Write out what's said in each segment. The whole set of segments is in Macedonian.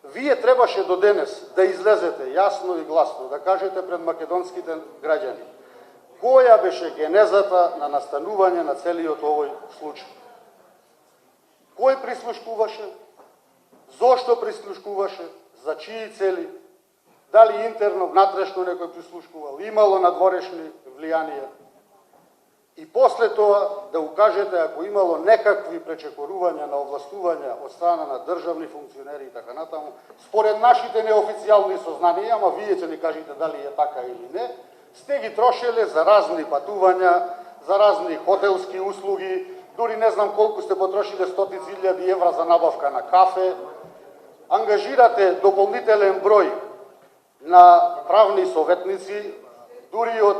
Вие требаше до денес да излезете јасно и гласно, да кажете пред македонските граѓани која беше генезата на настанување на целиот овој случај. Кој прислушкуваше, зошто прислушкуваше, за чии цели, дали интерно, внатрешно некој прислушкувал, имало надворешни влијанија. И после тоа да укажете ако имало некакви пречекорувања на овластувања од страна на државни функционери и така натаму, според нашите неофицијални сознанија, ама вие ќе ни кажете дали е така или не, сте ги трошеле за разни патувања, за разни хотелски услуги, дури не знам колку сте потрошиле стотици илјади евра за набавка на кафе, ангажирате дополнителен број на правни советници, дури од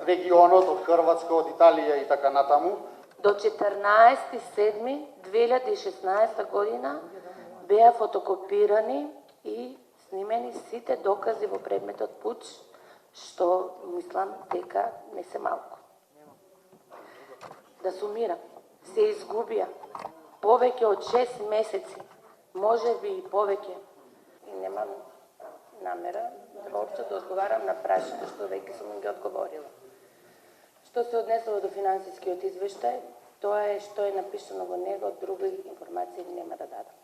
регионот, од Хрватска, од Италија и така натаму. До 14.7.2016 година беа фотокопирани и снимени сите докази во предметот пуч, што мислам дека не се малку. Да сумирам, се изгубија повеќе од 6 месеци, може би и повеќе. И немам намера воопшто да одговарам на прашања што веќе сум ги одговорила. Што се однесува до финансискиот извештај, тоа е што е напишано во него, други информации нема да дадам.